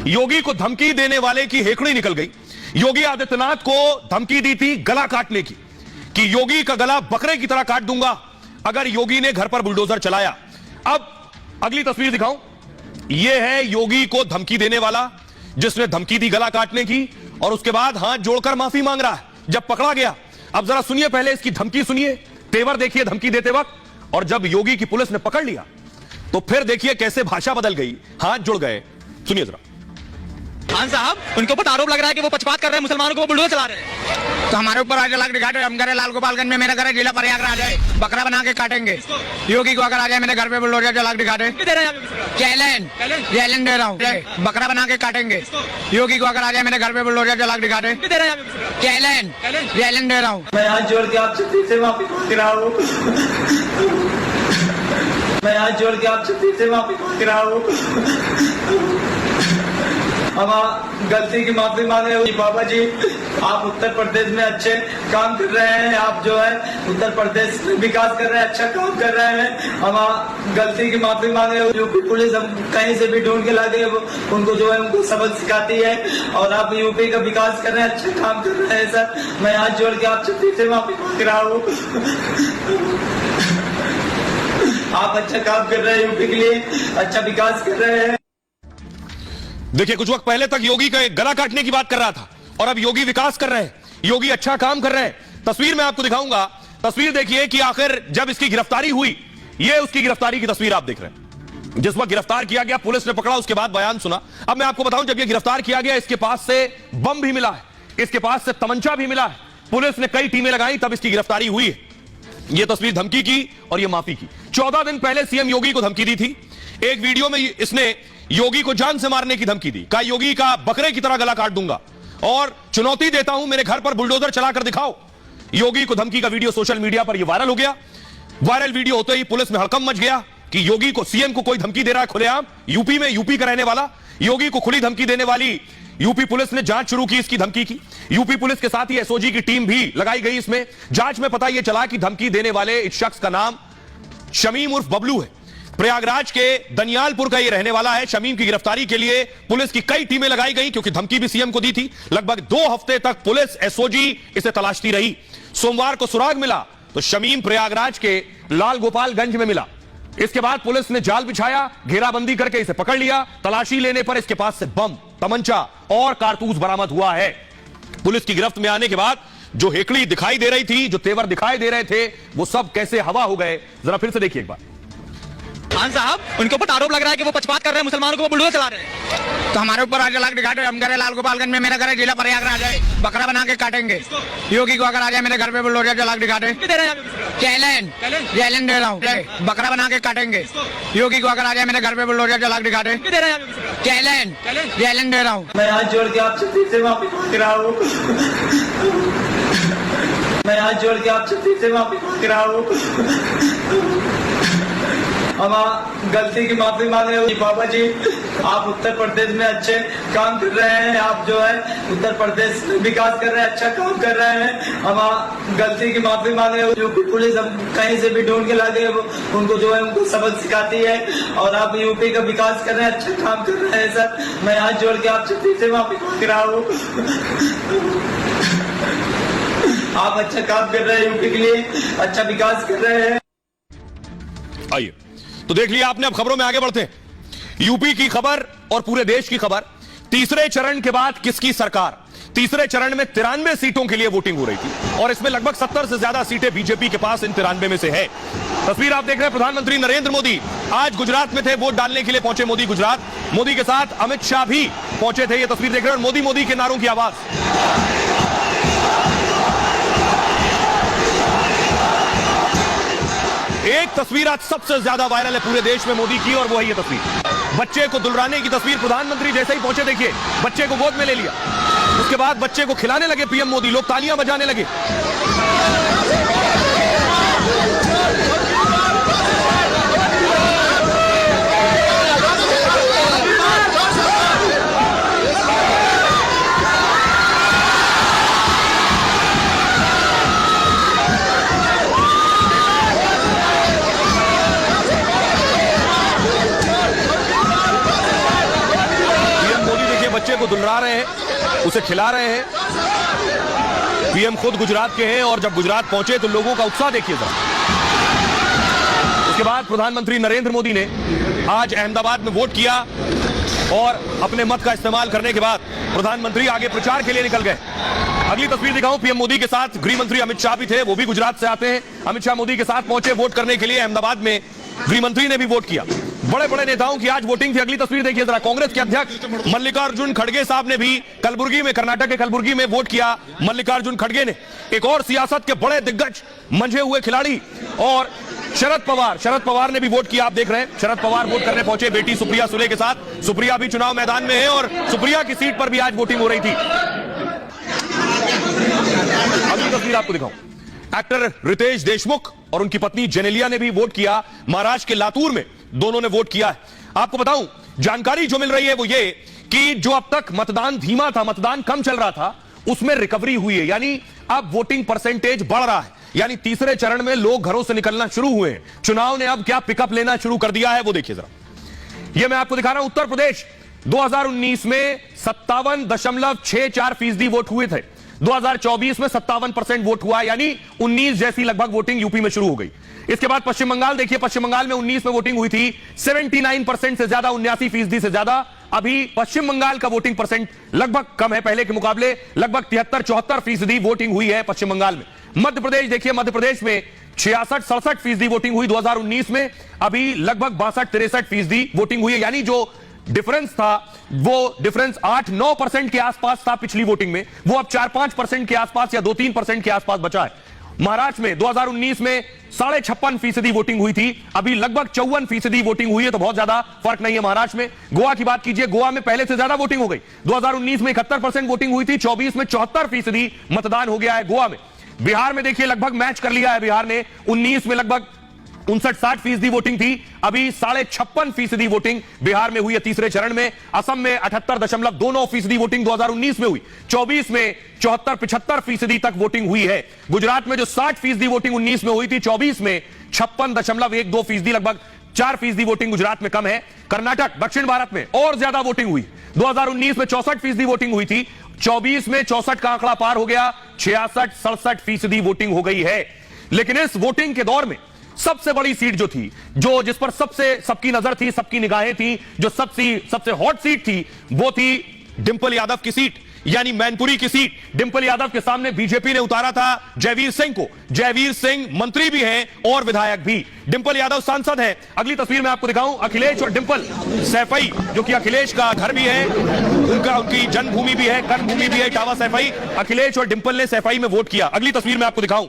योगी को धमकी देने वाले की हेकड़ी निकल गई। योगी आदित्यनाथ को धमकी दी थी गला काटने की, कि योगी का गला बकरे की तरह काट दूंगा अगर योगी ने घर पर बुलडोजर चलाया। अब अगली तस्वीर दिखाऊं, यह है योगी को धमकी देने वाला जिसने धमकी दी गला काटने की, और उसके बाद हाथ जोड़कर माफी मांग रहा है जब पकड़ा गया। अब जरा सुनिए, पहले इसकी धमकी सुनिए, तेवर देखिए धमकी देते वक्त, और जब योगी की पुलिस ने पकड़ लिया तो फिर देखिए कैसे भाषा बदल गई, हाथ जुड़ गए। सुनिए जरा। खान साहब, उनके ऊपर आरोप लग रहा है कि वो पक्षपात कर रहे हैं, मुसलमानों को बुलडोजर चला रहे हैं। तो हमारे ऊपर आज अलग दिखाते, हम करे लाल गोपालगंज में, मेरा घर है जिला प्रयागराज है, बकरा बना के काटेंगे। योगी को अगर आ जाए मेरे घर पे बुलडोजर चला के दिखाते, चैलेंज दे रहा हूँ, बकरा बना के काटेंगे। योगी को अगर आ जाए मेरे घर पे बुलडोजर चला के दिखाते, चैलेंज दे रहा हूँ। मैं हाथ जोड़ के आपसे फिर से माफी मांग रहा हूँ। मैं हाथ जोड़ के आपसे फिर से माफी मांग रहा हूँ। हम गलती की माफी मांगे। बाबा जी, आप उत्तर प्रदेश में अच्छे काम कर रहे हैं, आप जो है उत्तर प्रदेश में विकास कर रहे हैं, अच्छा काम कर रहे हैं। हम गलती की माफी मांगे। यूपी पुलिस हम कहीं से भी ढूंढ के ला गए, उनको जो है उनको सबक सिखाती है, और आप यूपी का विकास कर रहे हैं, अच्छा काम कर रहे हैं सर। मैं हाथ जोड़ के आपसे फिर से माफी मांग रहा हूँ। आप अच्छा काम कर रहे हैं, यूपी के लिए अच्छा विकास कर रहे हैं। देखिए, कुछ वक्त पहले तक योगी का गला काटने की बात कर रहा था, और अब योगी विकास कर रहे हैं, योगी अच्छा काम कर रहे हैं। तस्वीर मैं आपको दिखाऊंगा, तस्वीर देखिए कि आखिर जब इसकी गिरफ्तारी हुई, ये उसकी गिरफ्तारी की तस्वीर आप देख रहे हैं। जिस वक्त गिरफ्तार किया गया, पुलिस ने पकड़ा, उसके बाद बयान सुना। अब मैं आपको बताऊं, जब यह गिरफ्तार किया गया, इसके पास से बम भी मिला है, इसके पास से तमंचा भी मिला है। पुलिस ने कई टीमें लगाई, तब इसकी गिरफ्तारी हुई है। यह तस्वीर धमकी की और यह माफी की। 14 दिन पहले सीएम योगी को धमकी दी थी। एक वीडियो में इसने योगी को जान से मारने की धमकी दी, कहा योगी का बकरे की तरह गला काट दूंगा और चुनौती देता हूं, मेरे घर पर बुलडोजर चलाकर दिखाओ। योगी को धमकी का वीडियो सोशल मीडिया पर यह वायरल हो गया। वायरल वीडियो होते ही पुलिस में हड़कंप मच गया कि योगी को, सीएम को कोई धमकी दे रहा है खुलेआम, यूपी में, यूपी का रहने वाला योगी को खुली धमकी देने वाली यूपी पुलिस ने जांच शुरू की इसकी धमकी की। यूपी पुलिस के साथ ही एसओजी की टीम भी लगाई गई इसमें। जांच में पता यह चला कि धमकी देने वाले इस शख्स का नाम शमीम उर्फ बबलू है। प्रयागराज के दनियालपुर का यह रहने वाला है। शमीम की गिरफ्तारी के लिए पुलिस की कई टीमें लगाई गई, क्योंकि धमकी भी सीएम को दी थी। लगभग 2 हफ्ते तक पुलिस, एसओजी इसे तलाशती रही। सोमवार को सुराग मिला तो शमीम प्रयागराज के लाल गोपालगंज में मिला। इसके बाद पुलिस ने जाल बिछाया, घेराबंदी करके इसे पकड़ लिया। तलाशी लेने पर इसके पास से बम, तमंचा और कारतूस बरामद हुआ है। पुलिस की गिरफ्त में आने के बाद जो हेकड़ी दिखाई दे रही थी, जो तेवर दिखाई दे रहे थे, वो सब कैसे हवा हो गए, जरा फिर से देखिए एक बार। खान साहब, उनके ऊपर आरोप लग रहा है कि वो पक्षपात कर रहे हैं, मुसलमानों को बुलडोजर चला रहे हैं। तो हमारे ऊपर आज अलग दिखाते, हम करे लाल गोपालगंज में, मेरा घर है जिला प्रयागराज है, बकरा बना के काटेंगे। योगी को अगर आ जाए मेरे घर पे बुलडोजर चला के दिखाते, चैलेंज दे रहा हूँ, बकरा बना के काटेंगे। योगी को अगर आ जाए मेरे घर पे बुलडोजर चला के दिखाते, चैलेंज दे रहा हूँ। मैं हाथ जोड़ के आपसे फिर से माफी मांग रहा हूँ। मैं हाथ जोड़ के आपसे फिर से माफी मांग रहा हूँ। हम गलती की माफी मांगे। बाबा जी, आप उत्तर प्रदेश में अच्छे काम कर रहे हैं, आप जो है उत्तर प्रदेश में विकास कर रहे हैं, अच्छा काम कर रहे हैं। हम गलती की माफी मांगे। यूपी पुलिस हम कहीं से भी ढूंढ के ला गए, उनको जो है उनको सबक सिखाती है, और आप यूपी का विकास कर रहे हैं, अच्छा काम कर रहे हैं सर। मैं हाथ जोड़ के आपसे फिर से माफी मांग रहा हूँ। आप अच्छा काम कर रहे हैं, यूपी के लिए अच्छा विकास कर रहे हैं। आइए, तो देख लिया आपने, अब खबरों में आगे बढ़ते हैं। यूपी की खबर और पूरे देश की खबर। तीसरे चरण के बाद किसकी सरकार? तीसरे चरण में 93 सीटों के लिए वोटिंग हो रही थी, और इसमें लगभग 70 से ज्यादा सीटें बीजेपी के पास इन 93 में से है। तस्वीर आप देख रहे हैं, प्रधानमंत्री नरेंद्र मोदी आज गुजरात में थे, वोट डालने के लिए पहुंचे मोदी गुजरात। मोदी के साथ अमित शाह भी पहुंचे थे। यह तस्वीर देख रहे हैं, और मोदी मोदी के नारों की आवाज। एक तस्वीर आज सबसे ज्यादा वायरल है पूरे देश में मोदी की, और वो है ये तस्वीर। बच्चे को दुलराने की तस्वीर। प्रधानमंत्री जैसे ही पहुंचे, देखिए बच्चे को गोद में ले लिया, उसके बाद बच्चे को खिलाने लगे पीएम मोदी, लोग तालियां बजाने लगे। बच्चे को दुलरा रहे हैं, उसे खिला रहे हैं। पीएम खुद गुजरात के हैं और जब गुजरात पहुंचे तो लोगों का उत्साह देखिए जरा। उसके बाद प्रधानमंत्री नरेंद्र मोदी ने आज अहमदाबाद में वोट किया और अपने मत का इस्तेमाल करने के बाद प्रधानमंत्री आगे प्रचार के लिए निकल गए। अगली तस्वीर दिखाऊं, पीएम मोदी के साथ गृह मंत्री अमित शाह भी थे, वो भी गुजरात से आते हैं। अमित शाह मोदी के साथ पहुंचे वोट करने के लिए अहमदाबाद में। गृह मंत्री ने भी वोट किया। बड़े बड़े नेताओं की आज वोटिंग थी। अगली तस्वीर देखिए जरा, कांग्रेस के अध्यक्ष मल्लिकार्जुन खड़गे साहब ने भी कलबुर्गी में, कर्नाटक के कलबुर्गी में वोट किया। मल्लिकार्जुन खड़गे ने, एक और सियासत के बड़े दिग्गज, मंझे हुए खिलाड़ी, और शरद पवार ने भी वोट किया। आप देख रहे हैं शरद पवार वोट करने पहुंचे बेटी सुप्रिया सुले के साथ। सुप्रिया भी चुनाव मैदान में है और सुप्रिया की सीट पर भी आज वोटिंग हो रही थी। अगली तस्वीर आपको दिखाऊं, एक्टर रितेश देशमुख और उनकी पत्नी जेनेलिया ने भी वोट किया। महाराष्ट्र के लातूर में दोनों ने वोट किया है। आपको बताऊं, जानकारी जो मिल रही है वो ये कि जो अब तक मतदान धीमा था, मतदान कम चल रहा था, उसमें रिकवरी हुई है, यानी अब वोटिंग परसेंटेज बढ़ रहा है। यानी तीसरे चरण में लोग घरों से निकलना शुरू हुए हैं। चुनाव ने अब क्या पिकअप लेना शुरू कर दिया है वो देखिए जरा। यह मैं आपको दिखा रहा हूं, उत्तर प्रदेश 2019 में 57.64% वोट हुए थे। 2024 में 57% वोट हुआ, यानी 19 जैसी लगभग वोटिंग यूपी में शुरू हो गई। इसके बाद पश्चिम बंगाल देखिए, पश्चिम बंगाल में 19 में वोटिंग हुई थी 79% से ज्यादा, 79% से ज्यादा। अभी पश्चिम बंगाल का वोटिंग परसेंट लगभग कम है पहले के मुकाबले, लगभग 73-74% वोटिंग हुई है पश्चिम बंगाल में। मध्य प्रदेश देखिए, मध्य प्रदेश में 66-67% वोटिंग हुई 2019 में, अभी लगभग 62-63% वोटिंग हुई है। यानी जो डिफरेंस था वो डिफरेंस 8-9% के आसपास था पिछली वोटिंग में, वो अब 4-5% के आसपास या 2-3% के आसपास बचा है। महाराष्ट्र में 2019 में 56.5% वोटिंग हुई थी, अभी लगभग 54% वोटिंग हुई है, तो बहुत ज्यादा फर्क नहीं है महाराष्ट्र में। गोवा की बात कीजिए, गोवा में पहले से ज्यादा वोटिंग हो गई। 2019 में 71% वोटिंग हुई थी, 24 में 74% मतदान हो गया है गोवा में। बिहार में देखिए लगभग मैच कर लिया है बिहार ने, 19 में लगभग 59-60% वोटिंग थी, अभी 56.5% वोटिंग बिहार में हुई है तीसरे चरण में। असम में 78.29% वोटिंग 2019 में हुई, 24 में 74-75% तक वोटिंग हुई है। गुजरात में जो 60% वोटिंग 19 में हुई थी, 24 में 56.12%, लगभग 4% वोटिंग गुजरात में कम है। कर्नाटक दक्षिण भारत में और ज्यादा वोटिंग हुई, 2019 में 64% वोटिंग हुई थी, 24 में 64 का आंकड़ा पार हो गया, 66-67% वोटिंग हो गई है। लेकिन इस वोटिंग के दौर में सबसे बड़ी सीट जो थी, जो जिस पर सबकी नजर थी, सबकी निगाहें थी, जो सबसे हॉट सीट थी, वो थी डिंपल यादव की सीट, यानी मैनपुरी की सीट। डिंपल यादव के सामने बीजेपी ने उतारा था जयवीर सिंह को। जयवीर सिंह मंत्री भी हैं और विधायक भी, डिंपल यादव सांसद हैं। अगली तस्वीर में आपको दिखाऊं, अखिलेश और डिंपल सैफई, जो कि अखिलेश का घर भी है, उनकी जन्मभूमि भी है, कर्मभूमि भी है, इटावा सैफई। अखिलेश और डिंपल ने सैफई में वोट किया। अगली तस्वीर में आपको दिखाऊं,